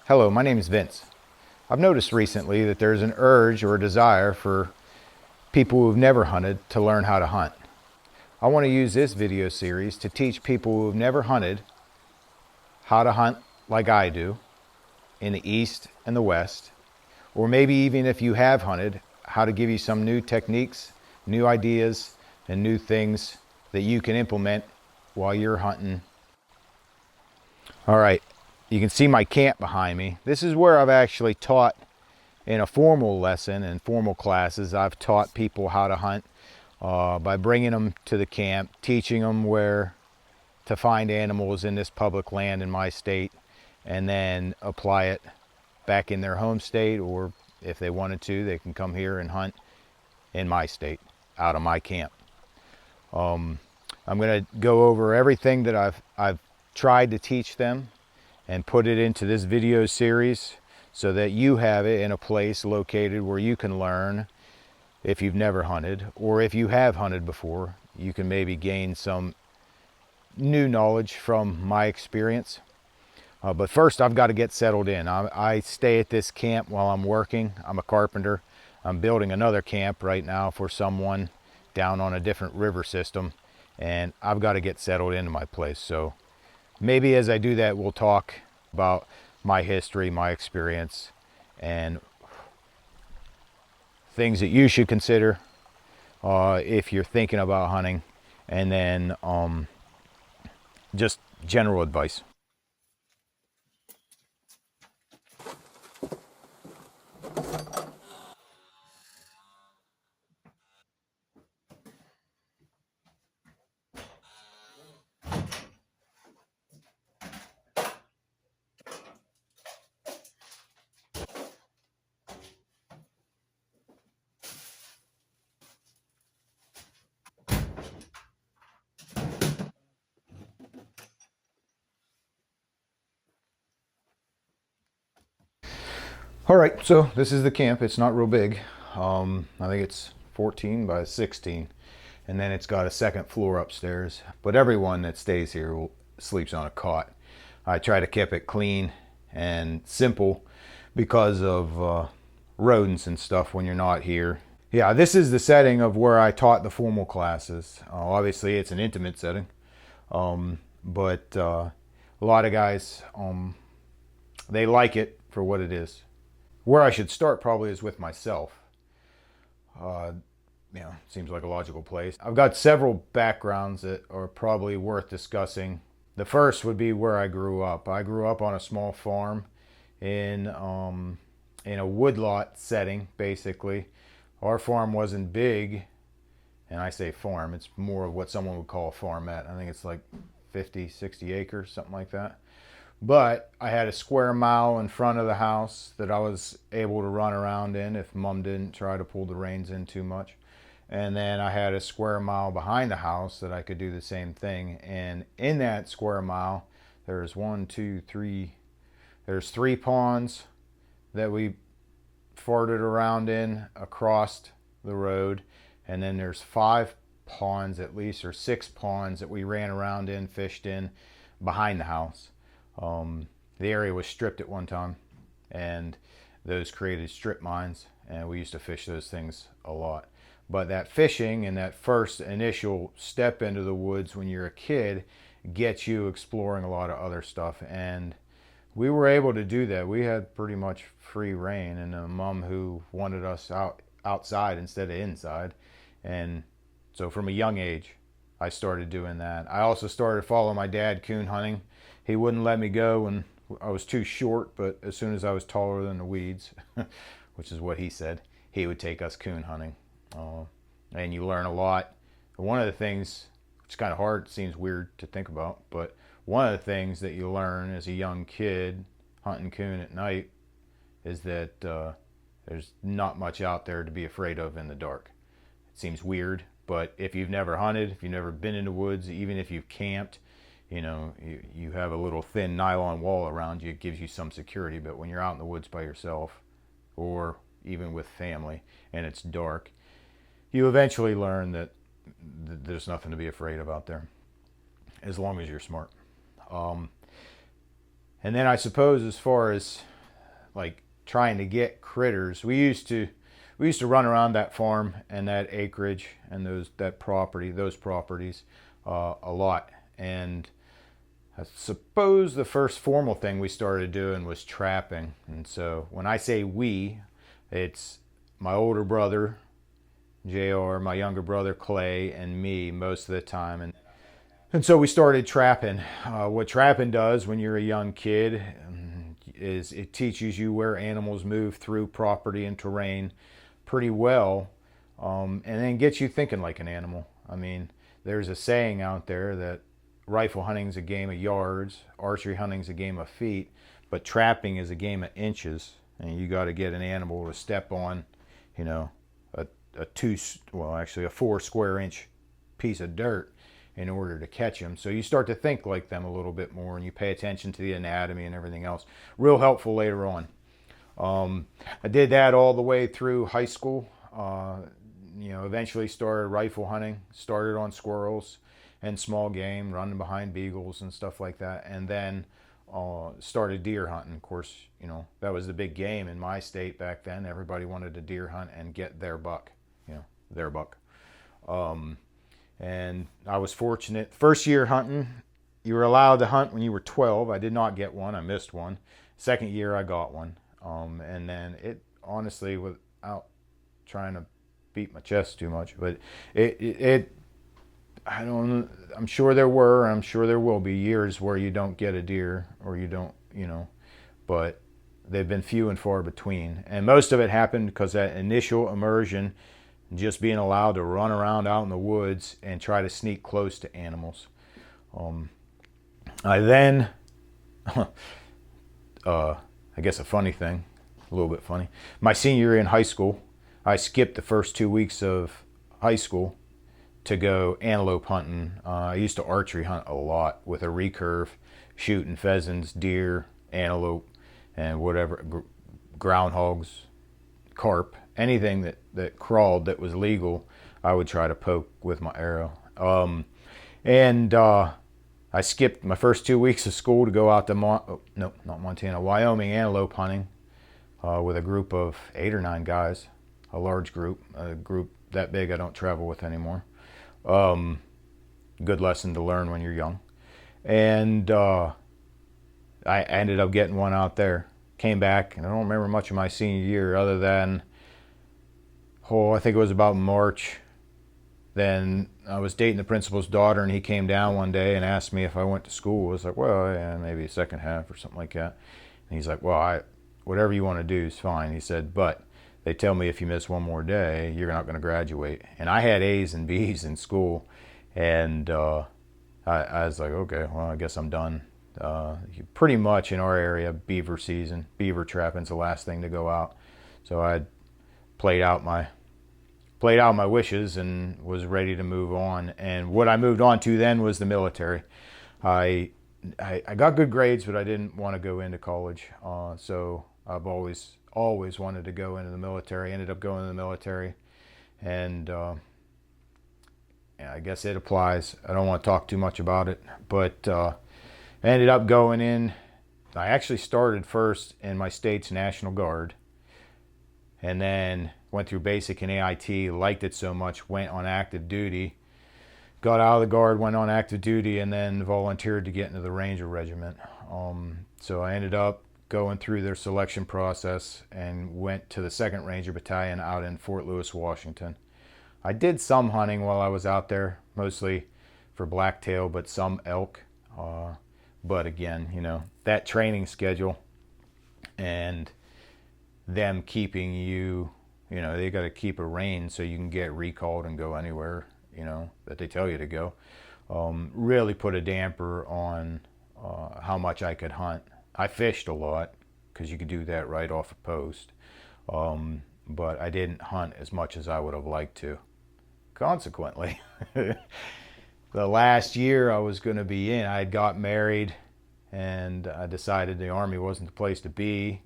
Hello, my name is Vince. I've noticed recently that there's an urge or a desire for people who've never hunted to learn how to hunt. I want to use this video series to teach people who've never hunted how to hunt like I do in the East and the West, or maybe even if you have hunted, how to give you some new techniques, new ideas, and new things that you can implement while you're hunting. All right, you can see my camp behind me. This is where I've actually taught in a formal lesson and formal classes. I've taught people how to hunt by bringing them to the camp, teaching them where to find animals in this public land in my state, and then apply it back in their home state, or if they wanted to, they can come here and hunt in my state, out of my camp. I'm going to go over everything that I've tried to teach them and put it into this video series so that you have it in a place located where you can learn. If you've never hunted, or if you have hunted before, you can maybe gain some new knowledge from my experience. But first I've got to get settled in. I stay at this camp while I'm working. I'm a carpenter. I'm building another camp right now for someone down on a different river system, and I've got to get settled into my place. So maybe as I do that, we'll talk about my history, my experience, and things that you should consider if you're thinking about hunting, and then just general advice. All right, so this is the camp. It's not real big. I think it's 14 by 16, and then it's got a second floor upstairs. But everyone that stays here sleeps on a cot. I try to keep it clean and simple because of rodents and stuff when you're not here. Yeah, this is the setting of where I taught the formal classes. Obviously, it's an intimate setting, but a lot of guys, they like it for what it is. Where I should start probably is with myself. Seems like a logical place. I've got several backgrounds that are probably worth discussing. The first would be where I grew up. I grew up on a small farm in a woodlot setting, basically. Our farm wasn't big, and I say farm, it's more of what someone would call a farmette. I think it's like 50, 60 acres, something like that. But I had a square mile in front of the house that I was able to run around in if Mom didn't try to pull the reins in too much. And then I had a square mile behind the house that I could do the same thing. And in that square mile, there's there's 3 ponds that we farted around in across the road. And then there's 5 ponds at least, or 6 ponds that we ran around in, fished in behind the house. The area was stripped at one time, and those created strip mines, and we used to fish those things a lot. But that fishing and that first initial step into the woods when you're a kid gets you exploring a lot of other stuff, and we were able to do that. We had pretty much free reign, and a mom who wanted us outside instead of inside, and so from a young age I started doing that. I also started following my dad coon hunting. He wouldn't let me go when I was too short, but as soon as I was taller than the weeds, which is what he said, he would take us coon hunting. And you learn a lot. One of the things, it's kind of hard, it seems weird to think about, but one of the things that you learn as a young kid hunting coon at night is that there's not much out there to be afraid of in the dark. It seems weird, but if you've never hunted, if you've never been in the woods, even if you've camped, you have a little thin nylon wall around you. It gives you some security. But when you're out in the woods by yourself, or even with family, and it's dark, you eventually learn that there's nothing to be afraid of out there, as long as you're smart. And then I suppose as far as like trying to get critters. We used to run around that farm and that acreage and those properties a lot. And I suppose the first formal thing we started doing was trapping. And so when I say we, it's my older brother JR, my younger brother Clay, and me most of the time. And so we started trapping. What trapping does when you're a young kid is it teaches you where animals move through property and terrain pretty well, and then gets you thinking like an animal. I mean, there's a saying out there that rifle hunting's a game of yards, archery hunting's a game of feet, but trapping is a game of inches, and you got to get an animal to step on, you know, a 4 square inch piece of dirt in order to catch them. So you start to think like them a little bit more, and you pay attention to the anatomy and everything else. Real helpful later on. I did that all the way through high school. Eventually started rifle hunting, started on squirrels and small game, running behind beagles and stuff like that. And then started deer hunting. Of course, that was the big game in my state back then. Everybody wanted to deer hunt and get their buck, their buck. And I was fortunate. First year hunting, you were allowed to hunt when you were 12. I did not get one. I missed one. Second year, I got one. And then it honestly, without trying to beat my chest too much, but I'm sure there will be years where you don't get a deer or you don't, but they've been few and far between. And most of it happened because that initial immersion, just being allowed to run around out in the woods and try to sneak close to animals. I then, I guess a funny thing, a little bit funny. My senior year in high school, I skipped the first 2 weeks of high school to go antelope hunting. I used to archery hunt a lot with a recurve, shooting pheasants, deer, antelope, and whatever, groundhogs, carp, anything that crawled that was legal, I would try to poke with my arrow. I skipped my first 2 weeks of school to go out to Wyoming antelope hunting with a group of 8 or 9 guys, a large group, a group that big I don't travel with anymore. Good lesson to learn when you're young. And I ended up getting one out there. Came back, and I don't remember much of my senior year other than, I think it was about March. Then I was dating the principal's daughter, and he came down one day and asked me if I went to school. I was like, well, yeah, maybe a second half or something like that. And he's like, well, whatever you want to do is fine. He said, but they tell me if you miss one more day, you're not going to graduate. And I had A's and B's in school, and I was like, okay, well, I guess I'm done. Pretty much in our area, beaver season, beaver trapping's the last thing to go out. So I played out my wishes and was ready to move on. And what I moved on to then was the military. I got good grades, but I didn't want to go into college. So I've always wanted to go into the military. Ended up going to the military, and I guess it applies. I don't want to talk too much about it, but I ended up going in. I actually started first in my state's National Guard, and then went through basic and AIT, liked it so much, went on active duty, got out of the Guard, went on active duty, and then volunteered to get into the Ranger Regiment. So I ended up going through their selection process and went to the 2nd Ranger Battalion out in Fort Lewis, Washington. I did some hunting while I was out there, mostly for blacktail, but some elk. But again, that training schedule and them keeping you, they got to keep a rein so you can get recalled and go anywhere, that they tell you to go. Really put a damper on how much I could hunt. I fished a lot because you could do that right off a post. But I didn't hunt as much as I would have liked to. Consequently, the last year I was going to be in, I had got married, and I decided the Army wasn't the place to be,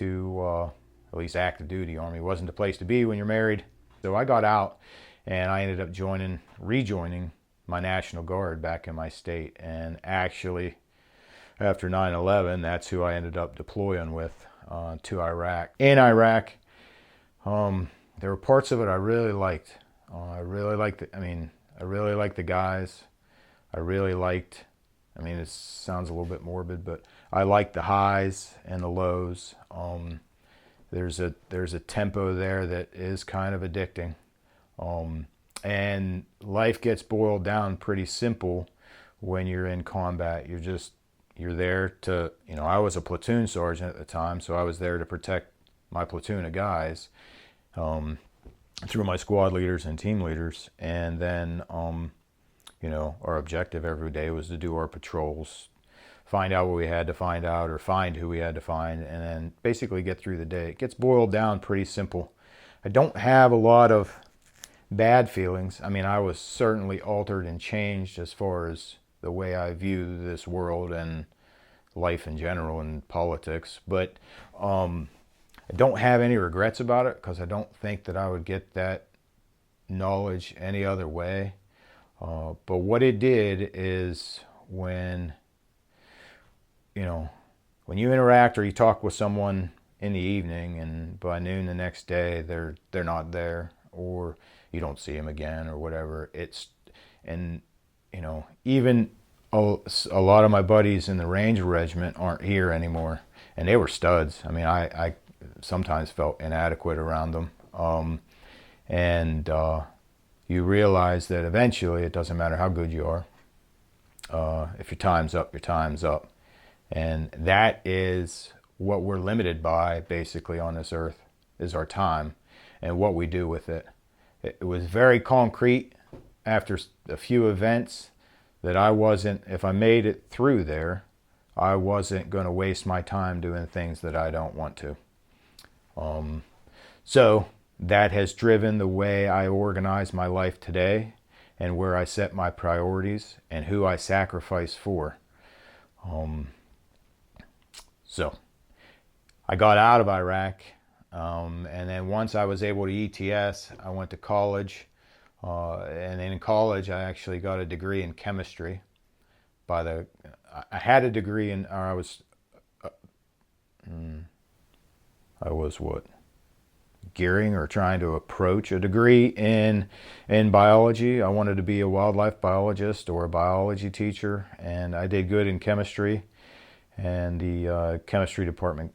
at least active duty Army wasn't the place to be when you're married. So I got out, and I ended up rejoining my National Guard back in my state. And actually, after 9/11, that's who I ended up deploying with. to Iraq. In Iraq, there were parts of it I really liked. I really liked the guys. It sounds a little bit morbid, but I liked the highs and the lows. There's a tempo there that is kind of addicting. And life gets boiled down pretty simple when you're in combat. You're there to, I was a platoon sergeant at the time, so I was there to protect my platoon of guys, through my squad leaders and team leaders. And then, our objective every day was to do our patrols, find out what we had to find out, or find who we had to find, and then basically get through the day. It gets boiled down pretty simple. I don't have a lot of bad feelings. I was certainly altered and changed as far as the way I view this world and life in general and politics, but I don't have any regrets about it, because I don't think that I would get that knowledge any other way. But what it did is when you interact or you talk with someone in the evening, and by noon the next day they're not there, or you don't see them again or whatever, even a lot of my buddies in the Ranger Regiment aren't here anymore, and they were studs. I sometimes felt inadequate around them, and you realize that eventually it doesn't matter how good you are. If your time's up, your time's up. And that is what we're limited by, basically, on this earth, is our time and what we do with it. It was very concrete after a few events that if I made it through there, I wasn't going to waste my time doing things that I don't want to. So that has driven the way I organize my life today, and where I set my priorities, and who I sacrifice for. So I got out of Iraq, and then once I was able to ETS, I went to college, and in college I actually got a degree in chemistry. I had a degree in, or I was what? Gearing or trying to approach a degree in biology. I wanted to be a wildlife biologist or a biology teacher, and I did good in chemistry. And the chemistry department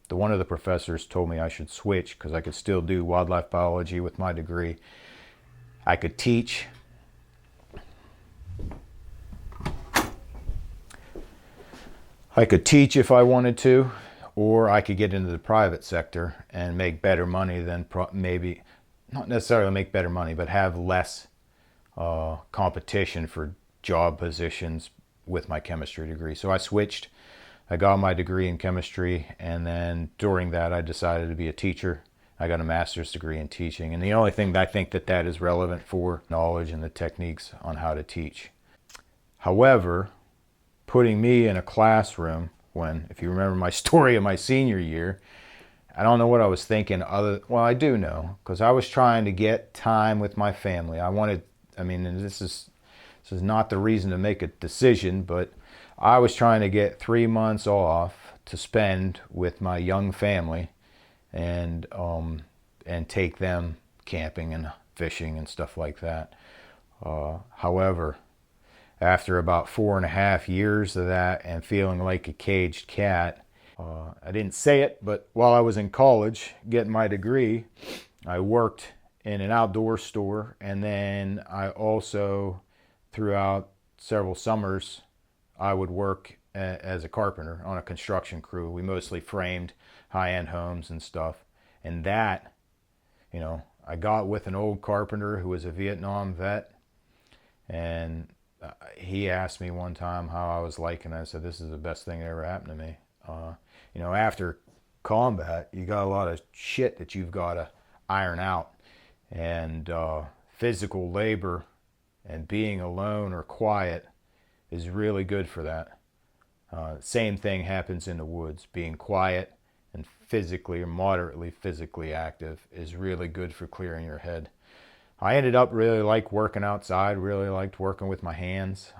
one of the professors told me I should switch, because I could still do wildlife biology with my degree. I could teach. If I wanted to, or I could get into the private sector and make better money than maybe, not necessarily make better money, but have less competition for job positions with my chemistry degree. So I switched. I got my degree in chemistry, and then during that I decided to be a teacher. I got a master's degree in teaching, and the only thing that I think that is relevant for knowledge and the techniques on how to teach. However, putting me in a classroom if you remember my story of my senior year, I don't know what I was thinking I do know, because I was trying to get time with my family. And this is not the reason to make a decision, but I was trying to get 3 months off to spend with my young family, and take them camping and fishing and stuff like that. However, after about 4.5 years of that and feeling like a caged cat, I didn't say it, but while I was in college getting my degree, I worked in an outdoor store, and then I also, throughout several summers, I would work as a carpenter on a construction crew. We mostly framed high-end homes and stuff. And that, I got with an old carpenter who was a Vietnam vet, and he asked me one time how I was liking it. I said, this is the best thing that ever happened to me. After combat, you got a lot of shit that you've got to iron out. And physical labor and being alone or quiet is really good for that. Same thing happens in the woods. Being quiet and physically or moderately physically active is really good for clearing your head. I ended up really like working outside, really liked working with my hands.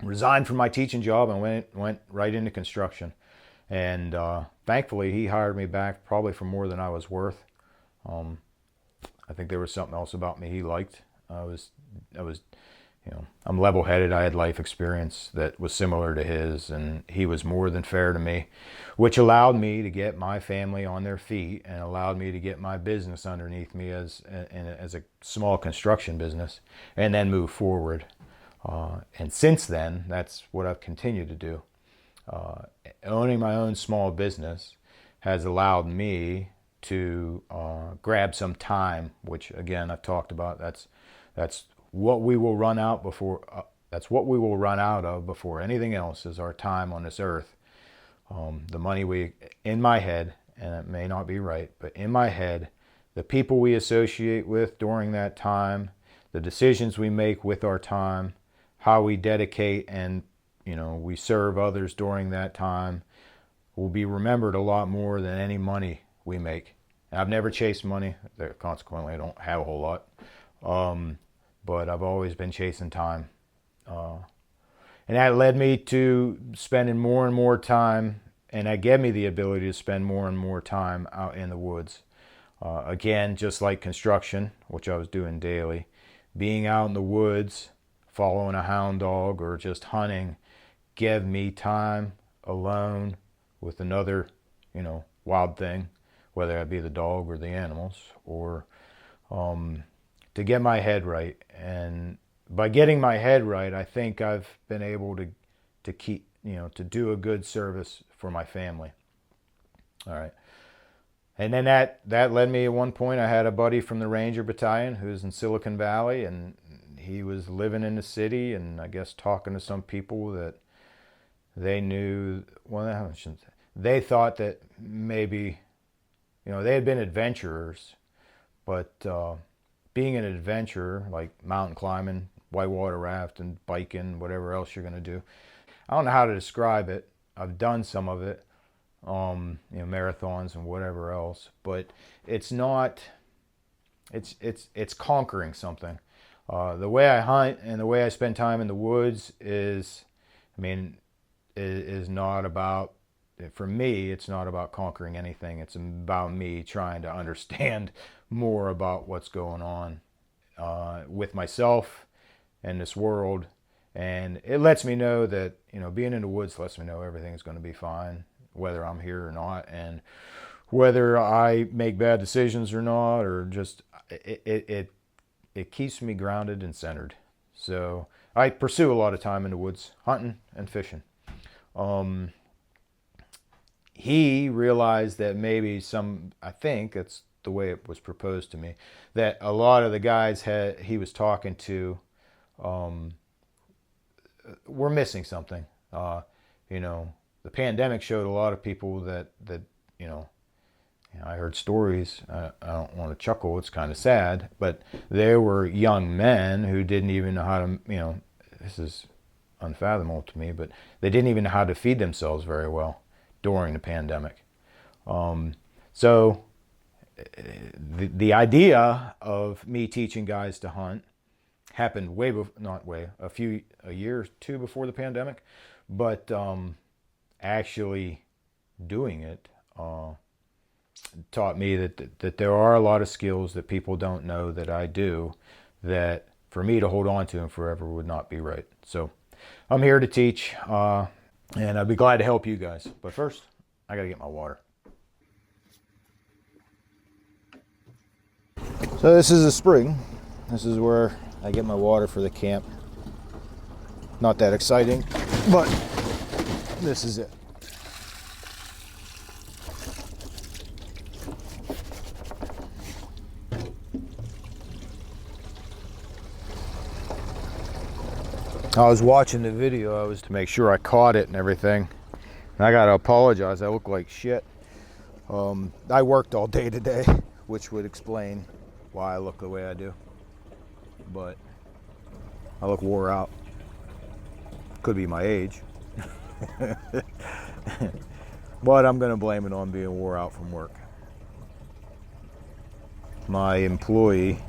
Resigned from my teaching job and went right into construction. And thankfully, he hired me back probably for more than I was worth. I think there was something else about me he liked. I was, I'm level-headed. I had life experience that was similar to his, and he was more than fair to me, which allowed me to get my family on their feet and allowed me to get my business underneath me as a small construction business, and then move forward. And since then, that's what I've continued to do. Owning my own small business has allowed me to grab some time, which again I've talked about. That's what we will run out before. That's what we will run out of before anything else is our time on this earth. The money in my head, and it may not be right, but in my head, the people we associate with during that time, the decisions we make with our time, how we dedicate and we serve others during that time will be remembered a lot more than any money we make. And I've never chased money. Consequently, I don't have a whole lot. But I've always been chasing time. And that led me to spending more and more time, and that gave me the ability to spend more and more time out in the woods. Again, just like construction, which I was doing daily, being out in the woods, following a hound dog, or just hunting, gave me time alone with another, wild thing, whether it be the dog or the animals, or to get my head right. And by getting my head right, I think I've been able to keep, to do a good service for my family. All right. And then that led me at one point, I had a buddy from the Ranger Battalion who's in Silicon Valley, and he was living in the city, and I guess talking to some people that they knew, well, they thought that maybe, they had been adventurers, but being an adventurer, like mountain climbing, whitewater rafting, biking, whatever else you're going to do, I don't know how to describe it. I've done some of it, marathons and whatever else, but it's not, it's conquering something. The way I hunt and the way I spend time in the woods is not about, for me, it's not about conquering anything. It's about me trying to understand more about what's going on with myself and this world. And it lets me know that, being in the woods lets me know everything's going to be fine, whether I'm here or not, and whether I make bad decisions or not, or just, it keeps me grounded and centered. So I pursue a lot of time in the woods, hunting and fishing. He realized that maybe I think that's the way it was proposed to me, that a lot of the guys he was talking to were missing something. The pandemic showed a lot of people that I heard stories. I don't want to chuckle. It's kind of sad, but there were young men who didn't even know how to, this is unfathomable to me, but they didn't even know how to feed themselves very well during the pandemic. So the idea of me teaching guys to hunt happened a year or two before the pandemic, but actually doing it taught me that there are a lot of skills that people don't know that I do, that for me to hold on to them forever would not be right. So I'm here to teach, and I'd be glad to help you guys. But first, I got to get my water. So this is a spring. This is where I get my water for the camp. Not that exciting, but this is it. I was watching the video, I was to make sure I caught it and everything. And I gotta apologize, I look like shit. I worked all day today, which would explain why I look the way I do. But I look wore out. Could be my age. But I'm gonna blame it on being wore out from work. My employee,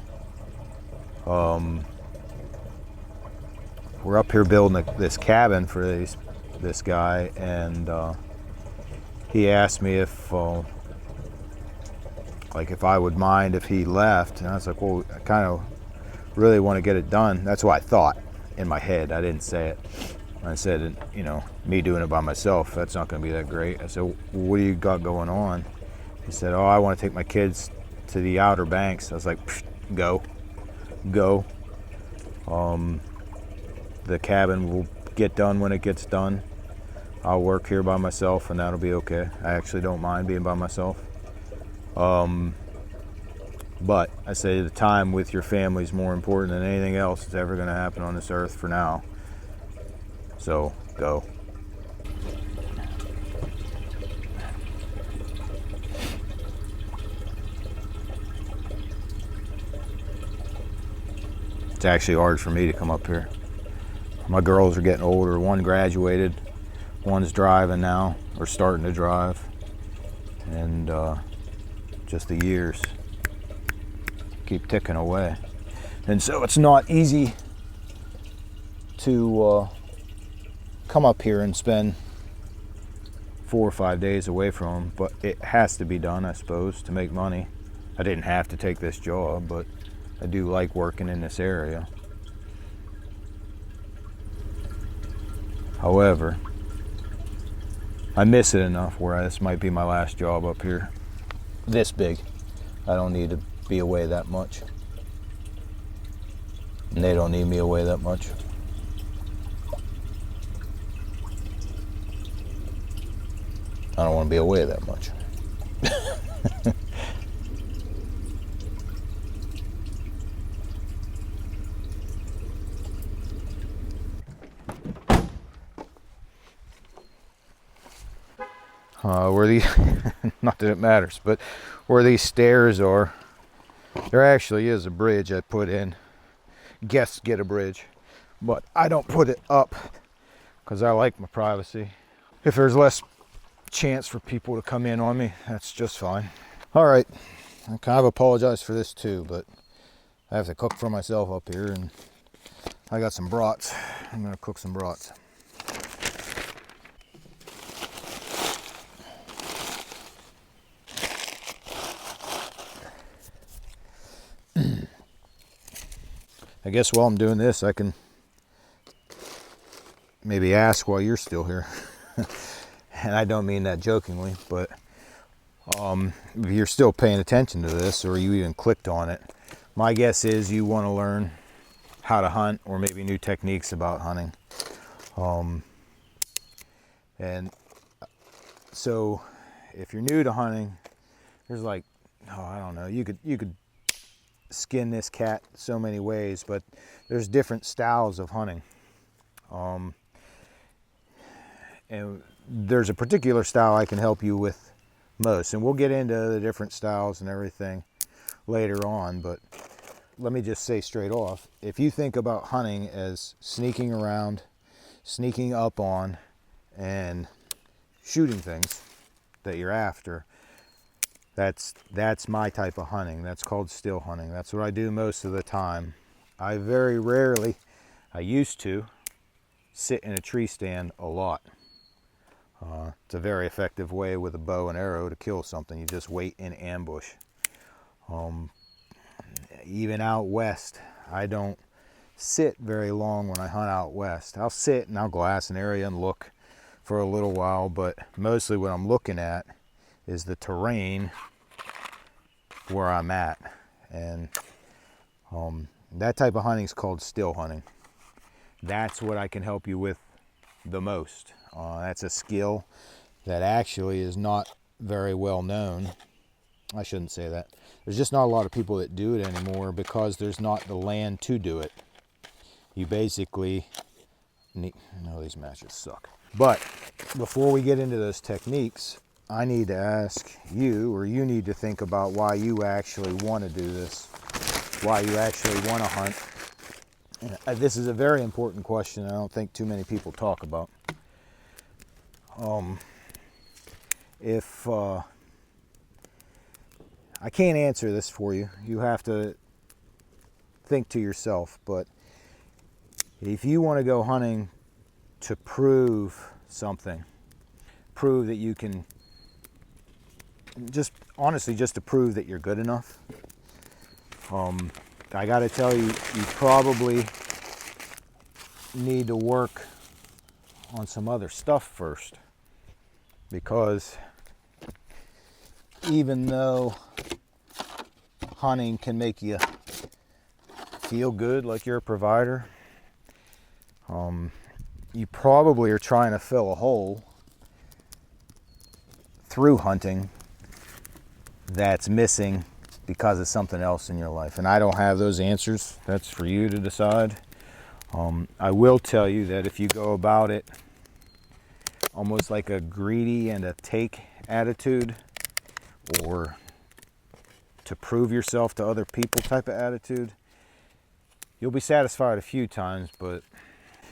we're up here building this cabin for this guy, and he asked me if if I would mind if he left, and I was like, well, I kind of really want to get it done. That's what I thought in my head. I didn't say it. I said, you know, me doing it by myself, that's not going to be that great. I said, well, what do you got going on? He said, oh, I want to take my kids to the Outer Banks. I was like, go. The cabin will get done when it gets done. I'll work here by myself and that'll be okay. I actually don't mind being by myself. But I say the time with your family is more important than anything else that's ever going to happen on this earth for now. So, go. It's actually hard for me to come up here. My girls are getting older. One graduated, one's driving now, or starting to drive. And just the years keep ticking away. And so it's not easy to come up here and spend 4 or 5 days away from them, but it has to be done, I suppose, to make money. I didn't have to take this job, but I do like working in this area. However, I miss it enough where this might be my last job up here. This big. I don't need to be away that much. And they don't need me away that much. I don't want to be away that much. Where these, not that it matters, but where these stairs are, there actually is a bridge I put in. Guests get a bridge, but I don't put it up because I like my privacy. If there's less chance for people to come in on me, that's just fine. All right, I kind of apologize for this too, but I have to cook for myself up here, and I got some brats. I'm gonna cook some brats. I guess while I'm doing this, I can maybe ask while you're still here. And I don't mean that jokingly, but if you're still paying attention to this, or you even clicked on it, my guess is you want to learn how to hunt, or maybe new techniques about hunting. And so if you're new to hunting, there's like, I don't know, you could skin this cat so many ways, but there's different styles of hunting. And there's a particular style I can help you with most, and we'll get into the different styles and everything later on, but let me just say straight off, if you think about hunting as sneaking around, sneaking up on, and shooting things that you're after, that's my type of hunting. That's called still hunting. That's what I do most of the time. I very rarely, I used to, sit in a tree stand a lot. It's a very effective way with a bow and arrow to kill something. You just wait in ambush. Even out west, I don't sit very long when I hunt out west. I'll sit and I'll glass an area and look for a little while, but mostly what I'm looking at is the terrain where I'm at. And that type of hunting is called still hunting. That's what I can help you with the most. That's a skill that actually is not very well known. I shouldn't say that. There's just not a lot of people that do it anymore because there's not the land to do it. You basically need, no, these matches suck. But before we get into those techniques, I need to ask you, or you need to think about why you actually want to do this, why you actually want to hunt. This is a very important question I don't think too many people talk about. If I can't answer this for you, you have to think to yourself, but if you want to go hunting to prove something, prove that you can just honestly, just to prove that you're good enough. I got to tell you, you probably need to work on some other stuff first, because even though hunting can make you feel good like you're a provider, you probably are trying to fill a hole through hunting that's missing because of something else in your life. And I don't have those answers. That's for you to decide. I will tell you that if you go about it almost like a greedy and a take attitude, or to prove yourself to other people type of attitude, you'll be satisfied a few times, but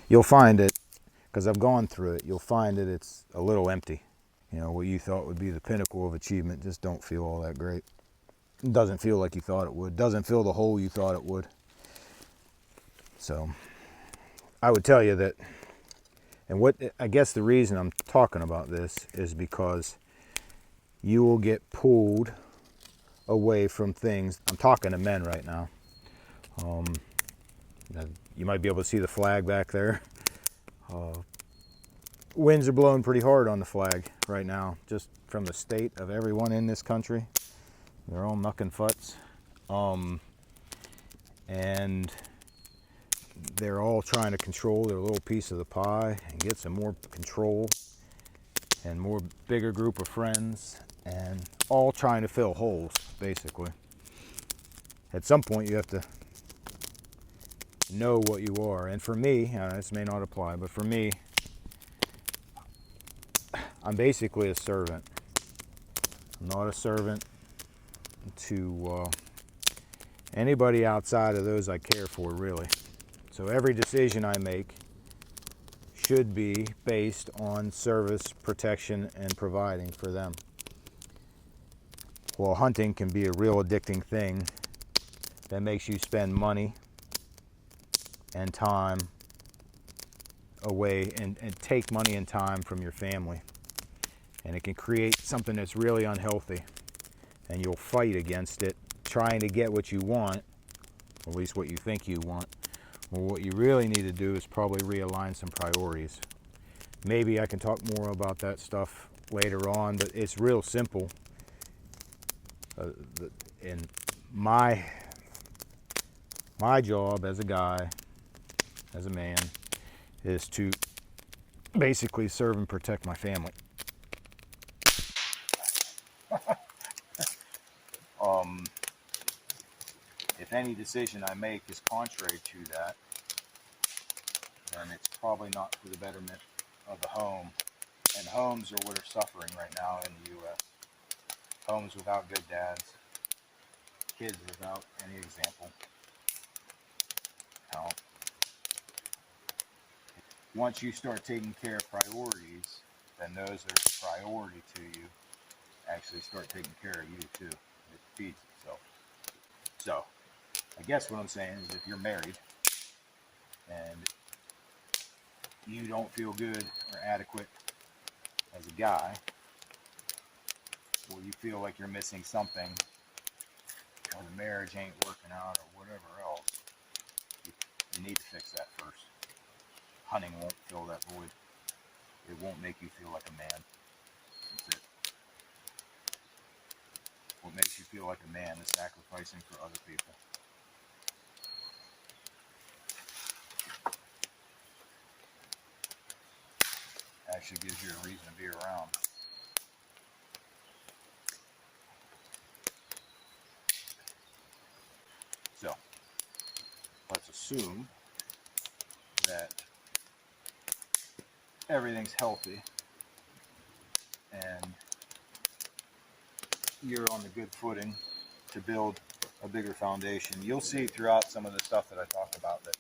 you'll find it, because I've gone through it, you'll find that it's a little empty. You know, what you thought would be the pinnacle of achievement just don't feel all that great. It doesn't feel like you thought it would. Doesn't fill the hole you thought it would. So I would tell you that, and what I guess the reason I'm talking about this is because you will get pulled away from things. I'm talking to men right now. You might be able to see the flag back there. Winds are blowing pretty hard on the flag right now, just from the state of everyone in this country. They're all knucking futs. And they're all trying to control their little piece of the pie and get some more control and more bigger group of friends, and all trying to fill holes, basically. At some point you have to know what you are. And for me, this may not apply, but for me, I'm basically a servant. I'm not a servant to anybody outside of those I care for, really. So every decision I make should be based on service, protection, and providing for them. Well, hunting can be a real addicting thing that makes you spend money and time away, and take money and time from your family. And it can create something that's really unhealthy. And you'll fight against it, trying to get what you want, or at least what you think you want. Well, what you really need to do is probably realign some priorities. Maybe I can talk more about that stuff later on, but it's real simple. And my job as a guy, as a man, is to basically serve and protect my family. If any decision I make is contrary to that, then it's probably not for the betterment of the home. And homes are what are suffering right now in the U.S. Homes without good dads, kids without any example. Now, once you start taking care of priorities, then those that are a priority to you actually start taking care of you too. It feeds itself. So, I guess what I'm saying is, if you're married and you don't feel good or adequate as a guy, or you feel like you're missing something, or the marriage ain't working out, or whatever else, you need to fix that first. Hunting won't fill that void. It won't make you feel like a man. That's it. What makes you feel like a man is sacrificing for other people. Actually gives you a reason to be around. So, let's assume that everything's healthy and you're on the good footing to build a bigger foundation. You'll see throughout some of the stuff that I talk about that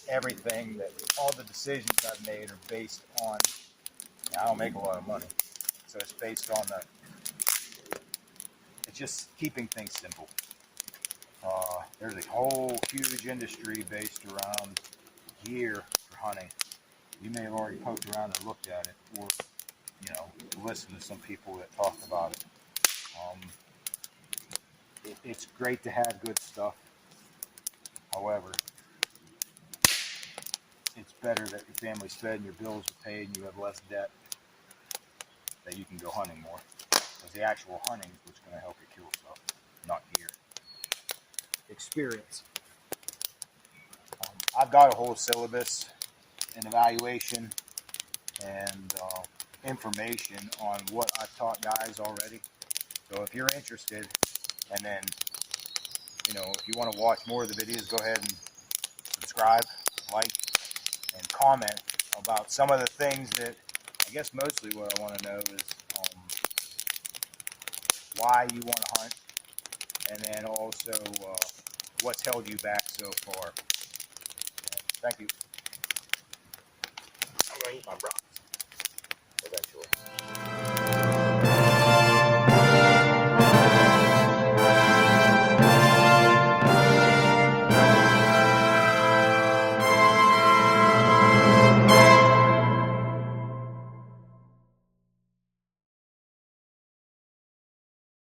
everything, that all the decisions I've made are based on, I don't make a lot of money, so it's based on it's just keeping things simple. There's a whole huge industry based around gear for hunting. You may have already poked around and looked at it, or listened to some people that talk about it. Um, it's great to have good stuff. However, it's better that your family's fed and your bills are paid and you have less debt, that you can go hunting more. Because the actual hunting is what's going to help you kill stuff, not gear. Experience. I've got a whole syllabus and evaluation and information on what I've taught guys already. So if you're interested, and then, you know, if you want to watch more of the videos, go ahead and subscribe, like, and comment about some of the things that, I guess mostly what I want to know is why you want to hunt, and then also what's held you back so far. Thank you. I'm going to eat my broccoli.